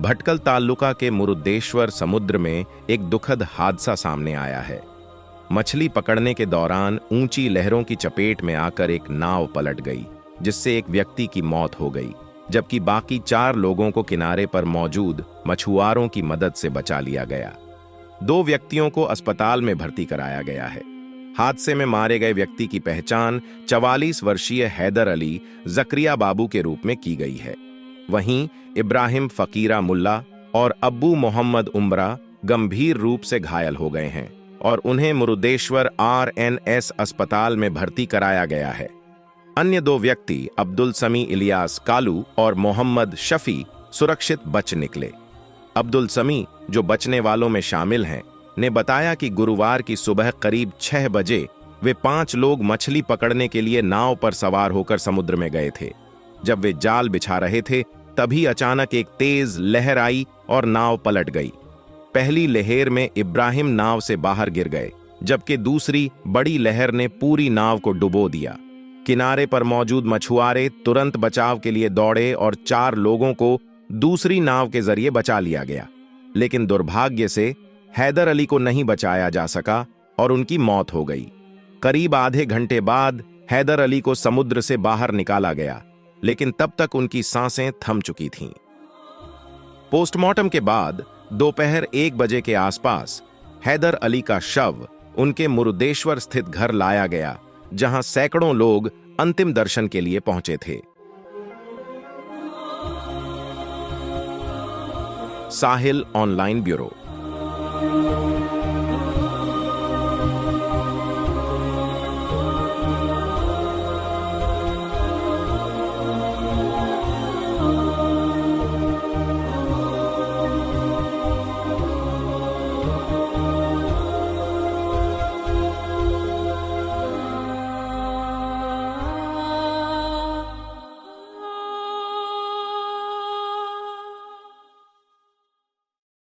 भटकल तालुका के मुरुदेश्वर समुद्र में एक दुखद हादसा सामने आया है। मछली पकड़ने के दौरान ऊंची लहरों की चपेट में आकर एक नाव पलट गई, जिससे एक व्यक्ति की मौत हो गई, जबकि बाकी 4 लोगों को किनारे पर मौजूद मछुआरों की मदद से बचा लिया गया। 2 व्यक्तियों को अस्पताल में भर्ती कराया गया है। हादसे में मारे गए व्यक्ति की पहचान 44 वर्षीय हैदर अली जकरिया बाबू के रूप में की गई है। वहीं इब्राहिम फकीरा मुल्ला और अब्बू मोहम्मद उमरा गंभीर रूप से घायल हो गए हैं और उन्हें मुरुदेश्वर RNS अस्पताल में भर्ती कराया गया है। अन्य 2 व्यक्ति अब्दुल समी इलियास कालू और मोहम्मद शफी सुरक्षित बच निकले। अब्दुल समी, जो बचने वालों में शामिल हैं, ने बताया कि गुरुवार की सुबह करीब 6 बजे वे 5 लोग मछली पकड़ने के लिए नाव पर सवार होकर समुद्र में गए थे। जब वे जाल बिछा रहे थे, तभी अचानक एक तेज लहर आई और नाव पलट गई। पहली लहर में इब्राहिम नाव से बाहर गिर गए, जबकि दूसरी बड़ी लहर ने पूरी नाव को डुबो दिया। किनारे पर मौजूद मछुआरे तुरंत बचाव के लिए दौड़े और 4 लोगों को दूसरी नाव के जरिए बचा लिया गया, लेकिन दुर्भाग्य से हैदर अली को नहीं बचाया जा सका और उनकी मौत हो गई। करीब आधे घंटे बाद हैदर अली को समुद्र से बाहर निकाला गया, लेकिन तब तक उनकी सांसें थम चुकी थीं। पोस्टमार्टम के बाद दोपहर 1 बजे के आसपास हैदर अली का शव उनके मुरुदेश्वर स्थित घर लाया गया, जहां सैकड़ों लोग अंतिम दर्शन के लिए पहुंचे थे। साहिल ऑनलाइन ब्यूरो।